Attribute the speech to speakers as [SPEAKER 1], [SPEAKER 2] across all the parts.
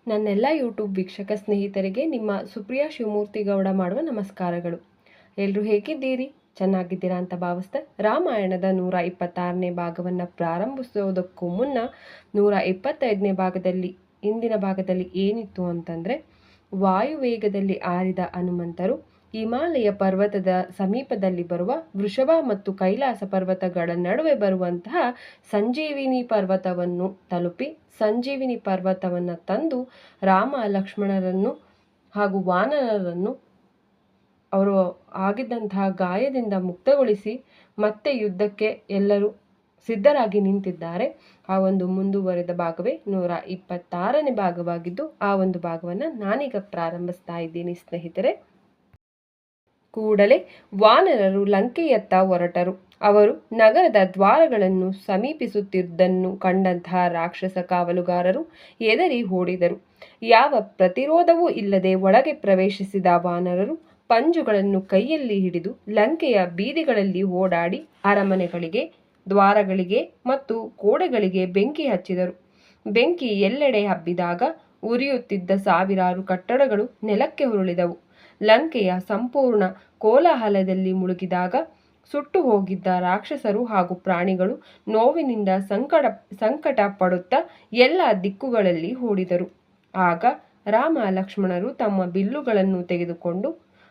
[SPEAKER 1] ನನ್ನೆಲ್ಲ ಯೂಟ್ಯೂಬ್ ವೀಕ್ಷಕ ಸ್ನೇಹಿತರಿಗೆ ನಿಮ್ಮ ಸುಪ್ರಿಯಾ ಶಿವಮೂರ್ತಿ ಗೌಡ ಮಾಡುವ ನಮಸ್ಕಾರಗಳು. ಎಲ್ಲರೂ ಹೇಗಿದ್ದೀರಿ? ಚೆನ್ನಾಗಿದ್ದೀರಾ ಅಂತ ಭಾವಿಸ್ತಾ ರಾಮಾಯಣದ 126ನೇ ಭಾಗವನ್ನು ಪ್ರಾರಂಭಿಸೋದಕ್ಕೂ ಮುನ್ನ 125ನೇ ಭಾಗದಲ್ಲಿ ಇಂದಿನ ಭಾಗದಲ್ಲಿ ಏನಿತ್ತು ಅಂತಂದರೆ, ವಾಯುವೇಗದಲ್ಲಿ ಆರಿದ ಹನುಮಂತರು ಹಿಮಾಲಯ ಪರ್ವತದ ಸಮೀಪದಲ್ಲಿ ಬರುವ ವೃಷಭ ಮತ್ತು ಕೈಲಾಸ ಪರ್ವತಗಳ ನಡುವೆ ಬರುವಂತಹ ಸಂಜೀವಿನಿ ಪರ್ವತವನ್ನು ತಲುಪಿ ಸಂಜೀವಿನಿ ಪರ್ವತವನ್ನು ತಂದು ರಾಮ ಲಕ್ಷ್ಮಣರನ್ನು ಹಾಗೂ ವಾನರರನ್ನು ಅವರು ಆಗಿದ್ದಂತಹ ಗಾಯದಿಂದ ಮುಕ್ತಗೊಳಿಸಿ ಮತ್ತೆ ಯುದ್ಧಕ್ಕೆ ಎಲ್ಲರೂ ಸಿದ್ಧರಾಗಿ ನಿಂತಿದ್ದಾರೆ. ಆ ಒಂದು ಮುಂದುವರೆದ ಭಾಗವೇ 126ನೇ ಭಾಗವಾಗಿದ್ದು, ಆ ಒಂದು ಭಾಗವನ್ನು ನಾನೀಗ ಪ್ರಾರಂಭಿಸ್ತಾ ಇದ್ದೀನಿ ಸ್ನೇಹಿತರೆ. ಕೂಡಲೇ ವಾನರರು ಲಂಕೆಯತ್ತ ಹೊರಟರು. ಅವರು ನಗರದ ದ್ವಾರಗಳನ್ನು ಸಮೀಪಿಸುತ್ತಿದ್ದನ್ನು ಕಂಡಂತಹ ರಾಕ್ಷಸ ಕಾವಲುಗಾರರು ಹೆದರಿ ಓಡಿದರು. ಯಾವ ಪ್ರತಿರೋಧವೂ ಇಲ್ಲದೆ ಒಳಗೆ ಪ್ರವೇಶಿಸಿದ ವಾನರರು ಪಂಜುಗಳನ್ನು ಕೈಯಲ್ಲಿ ಹಿಡಿದು ಲಂಕೆಯ ಬೀದಿಗಳಲ್ಲಿ ಓಡಾಡಿ ಅರಮನೆಗಳಿಗೆ, ದ್ವಾರಗಳಿಗೆ ಮತ್ತು ಗೋಡೆಗಳಿಗೆ ಬೆಂಕಿ ಹಚ್ಚಿದರು. ಬೆಂಕಿ ಎಲ್ಲೆಡೆ ಹಬ್ಬಿದಾಗ ಉರಿಯುತ್ತಿದ್ದ ಸಾವಿರಾರು ಕಟ್ಟಡಗಳು ನೆಲಕ್ಕೆ ಉರುಳಿದವು. ಲಂಕೆಯ ಸಂಪೂರ್ಣ ಕೋಲಾಹಲದಲ್ಲಿ ಮುಳುಗಿದಾಗ ಸುಟ್ಟು ಹೋಗಿದ್ದ ರಾಕ್ಷಸರು ಹಾಗೂ ಪ್ರಾಣಿಗಳು ನೋವಿನಿಂದ ಸಂಕಟ ಪಡುತ್ತಾ ಎಲ್ಲ ದಿಕ್ಕುಗಳಲ್ಲಿ ಓಡಿದರು. ಆಗ ರಾಮ ಲಕ್ಷ್ಮಣರು ತಮ್ಮ ಬಿಲ್ಲುಗಳನ್ನು ತೆಗೆದುಕೊಂಡು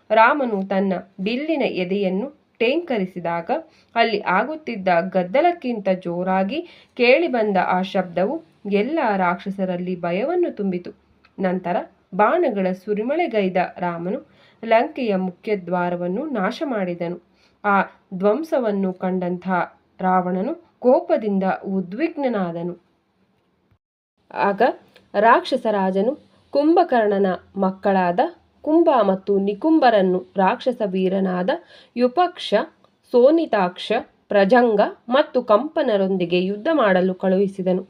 [SPEAKER 1] ರಾಮನು ತನ್ನ ಬಿಲ್ಲಿನ ಎದೆಯನ್ನು ಟೇಂಕರಿಸಿದಾಗ ಅಲ್ಲಿ ಆಗುತ್ತಿದ್ದ ಗದ್ದಲಕ್ಕಿಂತ ಜೋರಾಗಿ ಕೇಳಿಬಂದ ಆ ಶಬ್ದವು ಎಲ್ಲ ರಾಕ್ಷಸರಲ್ಲಿ ಭಯವನ್ನು ತುಂಬಿತು. ನಂತರ ಬಾಣಗಳ ಸುರಿಮಳೆಗೈದ ರಾಮನು ಲಂಕೆಯ ಮುಖ್ಯ ದ್ವಾರವನ್ನು ನಾಶ ಮಾಡಿದನು. ಆ ಧ್ವಂಸವನ್ನು ಕಂಡಂಥ ರಾವಣನು ಕೋಪದಿಂದ ಉದ್ವಿಗ್ನನಾದನು. ಆಗ ರಾಕ್ಷಸರಾಜನು ಕುಂಭಕರ್ಣನ ಮಕ್ಕಳಾದ ಕುಂಭ ಮತ್ತು ನಿಕುಂಬರನ್ನು ರಾಕ್ಷಸ ವೀರನಾದ ಯುಪಕ್ಷ, ಸೋನಿತಾಕ್ಷ, ಪ್ರಜಂಗ ಮತ್ತು ಕಂಪನರೊಂದಿಗೆ ಯುದ್ಧ ಮಾಡಲು ಕಳುಹಿಸಿದನು.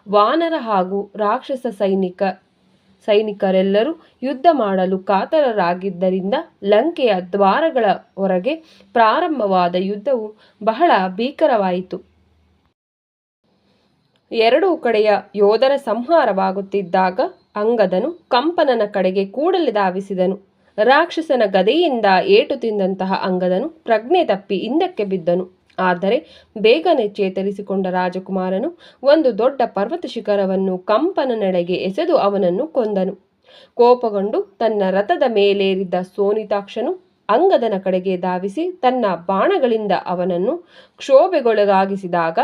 [SPEAKER 1] ವಾನರ ಹಾಗೂ ರಾಕ್ಷಸ ಸೈನಿಕರೆಲ್ಲರೂ ಯುದ್ಧ ಮಾಡಲು ಕಾತರರಾಗಿದ್ದರಿಂದ ಲಂಕೆಯ ದ್ವಾರಗಳ ಹೊರಗೆ ಪ್ರಾರಂಭವಾದ ಯುದ್ಧವು ಬಹಳ ಭೀಕರವಾಯಿತು. ಎರಡೂ ಕಡೆಯ ಯೋಧರ ಸಂಹಾರವಾಗುತ್ತಿದ್ದಾಗ ಅಂಗದನು ಕಂಪನನ ಕಡೆಗೆ ಕೂಡಲೇ ಧಾವಿಸಿದನು. ರಾಕ್ಷಸನ ಗದೆಯಿಂದ ಏಟು ತಿಂದಂತಹ ಅಂಗದನು ಪ್ರಜ್ಞೆ ತಪ್ಪಿ ಹಿಂದಕ್ಕೆ ಬಿದ್ದನು. ಆದರೆ ಬೇಗನೆ ಚೇತರಿಸಿಕೊಂಡ ರಾಜಕುಮಾರನು ಒಂದು ದೊಡ್ಡ ಪರ್ವತ ಶಿಖರವನ್ನು ಕಂಪನನೆಡೆಗೆ ಎಸೆದು ಅವನನ್ನು ಕೊಂದನು. ಕೋಪಗೊಂಡು ತನ್ನ ರಥದ ಮೇಲೇರಿದ್ದ ಸೋನಿತಾಕ್ಷನು ಅಂಗದನ ಕಡೆಗೆ ಧಾವಿಸಿ ತನ್ನ ಬಾಣಗಳಿಂದ ಅವನನ್ನು ಕ್ಷೋಭೆಗೊಳಗಾಗಿಸಿದಾಗ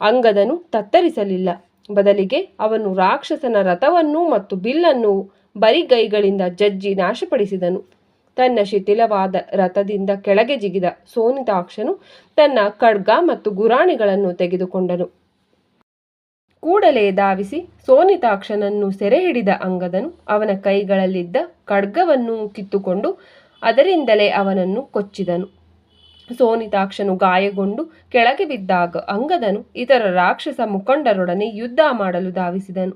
[SPEAKER 1] ಅಂಗದನು ತತ್ತರಿಸಲಿಲ್ಲ. ಬದಲಿಗೆ ಅವನು ರಾಕ್ಷಸನ ರಥವನ್ನು ಮತ್ತು ಬಿಲ್ಲನ್ನು ಬರಿಗೈಗಳಿಂದ ಜಜ್ಜಿ ನಾಶಪಡಿಸಿದನು. ತನ್ನ ಶಿಥಿಲವಾದ ರಥದಿಂದ ಕೆಳಗೆ ಜಿಗಿದ ಸೋನಿತಾಕ್ಷನು ತನ್ನ ಖಡ್ಗ ಮತ್ತು ಗುರಾಣಿಗಳನ್ನು ತೆಗೆದುಕೊಂಡನು. ಕೂಡಲೇ ಧಾವಿಸಿ ಸೋನಿತಾಕ್ಷನನ್ನು ಸೆರೆ ಹಿಡಿದ ಅಂಗದನು ಅವನ ಕೈಗಳಲ್ಲಿದ್ದ ಖಡ್ಗವನ್ನು ಕಿತ್ತುಕೊಂಡು ಅದರಿಂದಲೇ ಅವನನ್ನು ಕೊಚ್ಚಿದನು. ಸೋನಿತಾಕ್ಷನು ಗಾಯಗೊಂಡು ಕೆಳಗೆ ಬಿದ್ದಾಗ ಅಂಗದನು ಇತರ ರಾಕ್ಷಸ ಮುಖಂಡರೊಡನೆ ಯುದ್ಧ ಮಾಡಲು ಧಾವಿಸಿದನು.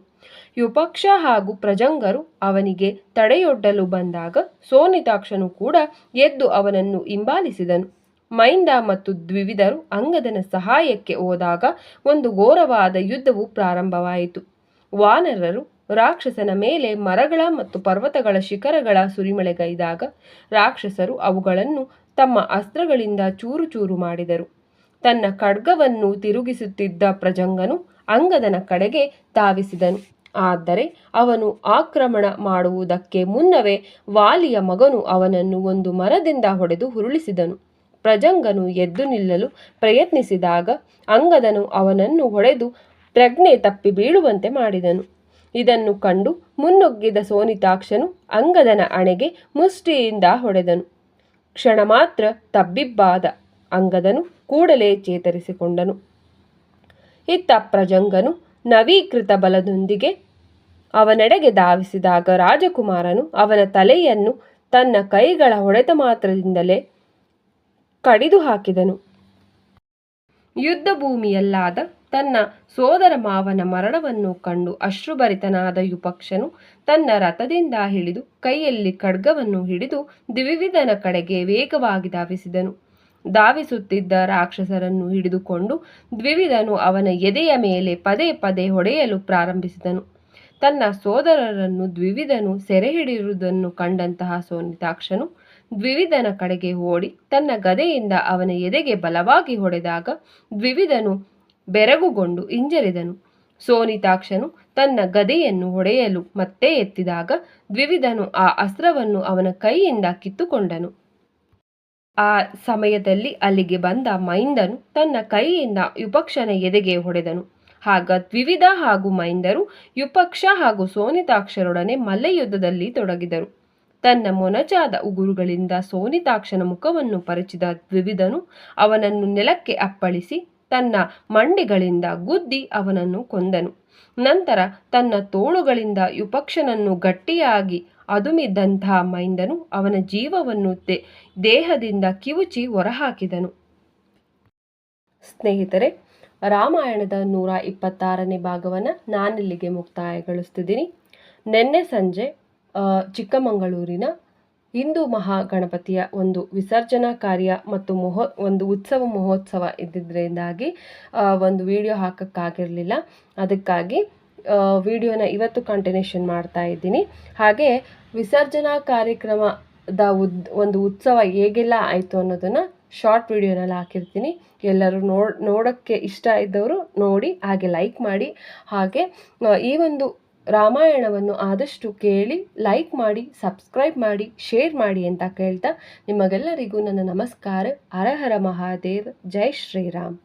[SPEAKER 1] ಯುಪಕ್ಷ ಹಾಗೂ ಪ್ರಜಂಗರು ಅವನಿಗೆ ತಡೆಯೊಡ್ಡಲು ಬಂದಾಗ ಸೋನಿತಾಕ್ಷನು ಕೂಡ ಎದ್ದು ಅವನನ್ನು ಹಿಂಬಾಲಿಸಿದನು. ಮೈಂದ ಮತ್ತು ದ್ವಿವಿಧರು ಅಂಗದನ ಸಹಾಯಕ್ಕೆ ಹೋದಾಗ ಒಂದು ಘೋರವಾದ ಯುದ್ಧವು ಪ್ರಾರಂಭವಾಯಿತು. ವಾನರರು ರಾಕ್ಷಸನ ಮೇಲೆ ಮರಗಳ ಮತ್ತು ಪರ್ವತಗಳ ಶಿಖರಗಳ ಸುರಿಮಳೆಗೈದಾಗ ರಾಕ್ಷಸರು ಅವುಗಳನ್ನು ತಮ್ಮ ಅಸ್ತ್ರಗಳಿಂದ ಚೂರು ಚೂರು ಮಾಡಿದರು. ತನ್ನ ಖಡ್ಗವನ್ನು ತಿರುಗಿಸುತ್ತಿದ್ದ ಪ್ರಜಂಗನು ಅಂಗದನ ಕಡೆಗೆ ಧಾವಿಸಿದನು. ಆದರೆ ಅವನು ಆಕ್ರಮಣ ಮಾಡುವುದಕ್ಕೆ ಮುನ್ನವೇ ವಾಲಿಯ ಮಗನು ಅವನನ್ನು ಒಂದು ಮರದಿಂದ ಹೊಡೆದು ಉರುಳಿಸಿದನು. ಪ್ರಜಂಗನು ಎದ್ದು ನಿಲ್ಲಲು ಪ್ರಯತ್ನಿಸಿದಾಗ ಅಂಗದನು ಅವನನ್ನು ಹೊಡೆದು ಪ್ರಜ್ಞೆ ತಪ್ಪಿ ಬೀಳುವಂತೆ ಮಾಡಿದನು. ಇದನ್ನು ಕಂಡು ಮುನ್ನುಗ್ಗಿದ ಸೋನಿತಾಕ್ಷನು ಅಂಗದನ ಹಣೆಗೆ ಮುಷ್ಟಿಯಿಂದ ಹೊಡೆದನು. ಕ್ಷಣ ಮಾತ್ರ ತಬ್ಬಿಬ್ಬಾದ ಅಂಗದನು ಕೂಡಲೇ ಚೇತರಿಸಿಕೊಂಡನು. ಇತ್ತ ಪ್ರಜಂಗನು ನವೀಕೃತ ಬಲದೊಂದಿಗೆ ಅವನೆಡೆಗೆ ಧಾವಿಸಿದಾಗ ರಾಜಕುಮಾರನು ಅವನ ತಲೆಯನ್ನು ತನ್ನ ಕೈಗಳ ಹೊಡೆತ ಮಾತ್ರದಿಂದಲೇ ಕಡಿದು ಹಾಕಿದನು. ಯುದ್ಧ ಭೂಮಿಯಲ್ಲಾದ ತನ್ನ ಸೋದರ ಮಾವನ ಮರಣವನ್ನು ಕಂಡು ಅಶ್ರುಭರಿತನಾದ ಯುಪಕ್ಷನು ತನ್ನ ರಥದಿಂದ ಇಳಿದು ಕೈಯಲ್ಲಿ ಖಡ್ಗವನ್ನು ಹಿಡಿದು ದ್ವಿವಿಧನ ಕಡೆಗೆ ವೇಗವಾಗಿ ಧಾವಿಸಿದನು. ಧಾವಿಸುತ್ತಿದ್ದ ರಾಕ್ಷಸರನ್ನು ಹಿಡಿದುಕೊಂಡು ದ್ವಿವಿಧನು ಅವನ ಎದೆಯ ಮೇಲೆ ಪದೇ ಪದೇ ಹೊಡೆಯಲು ಪ್ರಾರಂಭಿಸಿದನು. ತನ್ನ ಸೋದರರನ್ನು ದ್ವಿವಿಧನು ಸೆರೆ ಹಿಡಿಯುವುದನ್ನು ಕಂಡಂತಹ ಸೋನಿತಾಕ್ಷನು ದ್ವಿವಿಧನ ಕಡೆಗೆ ಓಡಿ ತನ್ನ ಗದೆಯಿಂದ ಅವನ ಎದೆಗೆ ಬಲವಾಗಿ ಹೊಡೆದಾಗ ದ್ವಿವಿಧನು ಬೆರಗುಗೊಂಡು ಹಿಂಜರಿದನು. ಸೋನಿತಾಕ್ಷನು ತನ್ನ ಗದೆಯನ್ನು ಹೊಡೆಯಲು ಮತ್ತೆ ಎತ್ತಿದಾಗ ದ್ವಿವಿಧನು ಆ ಅಸ್ತ್ರವನ್ನು ಅವನ ಕೈಯಿಂದ ಕಿತ್ತುಕೊಂಡನು. ಆ ಸಮಯದಲ್ಲಿ ಅಲ್ಲಿಗೆ ಬಂದ ಮೈಂದನು ತನ್ನ ಕೈಯಿಂದ ಯುಪಕ್ಷನ ಎದೆಗೆ ಹೊಡೆದನು. ಆಗ ದ್ವಿವಿಧ ಹಾಗೂ ಮೈಂದರು ಯುಪಕ್ಷ ಹಾಗೂ ಸೋನಿತಾಕ್ಷರೊಡನೆ ಮಲ್ಲಯುದ್ಧದಲ್ಲಿ ತೊಡಗಿದರು. ತನ್ನ ಮೊನಚಾದ ಉಗುರುಗಳಿಂದ ಸೋನಿತಾಕ್ಷನ ಮುಖವನ್ನು ಪರಿಚಿದ ದ್ವಿವಿಧನು ಅವನನ್ನು ನೆಲಕ್ಕೆ ಅಪ್ಪಳಿಸಿ ತನ್ನ ಮಂಡಿಗಳಿಂದ ಗುದ್ದಿ ಅವನನ್ನು ಕೊಂದನು. ನಂತರ ತನ್ನ ತೋಳುಗಳಿಂದ ಯುಪಕ್ಷನನ್ನು ಗಟ್ಟಿಯಾಗಿ ಅದುಮಿದ್ದಂತಹ ಮೈಂದನು ಅವನ ಜೀವವನ್ನು ದೇಹದಿಂದ ಕಿವುಚಿ ಹೊರಹಾಕಿದನು. ಸ್ನೇಹಿತರೆ, ರಾಮಾಯಣದ 126ನೇ ಭಾಗವನ್ನು ನಾನಿಲ್ಲಿಗೆ ಮುಕ್ತಾಯಗೊಳಿಸ್ತಿದ್ದೀನಿ. ನಿನ್ನೆ ಸಂಜೆ ಚಿಕ್ಕಮಗಳೂರಿನ ಹಿಂದೂ ಮಹಾಗಣಪತಿಯ ಒಂದು ವಿಸರ್ಜನಾ ಕಾರ್ಯ ಮತ್ತು ಒಂದು ಉತ್ಸವ ಮಹೋತ್ಸವ ಇದ್ದಿದ್ದರಿಂದಾಗಿ ಒಂದು ವಿಡಿಯೋ ಹಾಕೋಕ್ಕಾಗಿರಲಿಲ್ಲ. ಅದಕ್ಕಾಗಿ ವಿಡಿಯೋನ ಇವತ್ತು ಕಂಟಿನ್ಯೂಷನ್ ಮಾಡ್ತಾ ಇದ್ದೀನಿ. ಹಾಗೆ ವಿಸರ್ಜನಾ ಕಾರ್ಯಕ್ರಮದ ಒಂದು ಉತ್ಸವ ಹೇಗೆಲ್ಲ ಆಯಿತು ಅನ್ನೋದನ್ನು ಶಾರ್ಟ್ ವಿಡಿಯೋನಲ್ಲಿ ಹಾಕಿರ್ತೀನಿ. ಎಲ್ಲರೂ ನೋಡೋಕ್ಕೆ ಇಷ್ಟ ಇದ್ದವರು ನೋಡಿ, ಹಾಗೆ ಲೈಕ್ ಮಾಡಿ. ಹಾಗೆ ಈ ಒಂದು ರಾಮಾಯಣವನ್ನು ಆದಷ್ಟು ಕೇಳಿ, ಲೈಕ್ ಮಾಡಿ, ಸಬ್ಸ್ಕ್ರೈಬ್ ಮಾಡಿ, ಶೇರ್ ಮಾಡಿ ಅಂತ ಕೇಳ್ತಾ ನಿಮಗೆಲ್ಲರಿಗೂ ನನ್ನ ನಮಸ್ಕಾರ. ಹರ ಹರ ಮಹಾದೇವ್. ಜೈ ಶ್ರೀರಾಮ್.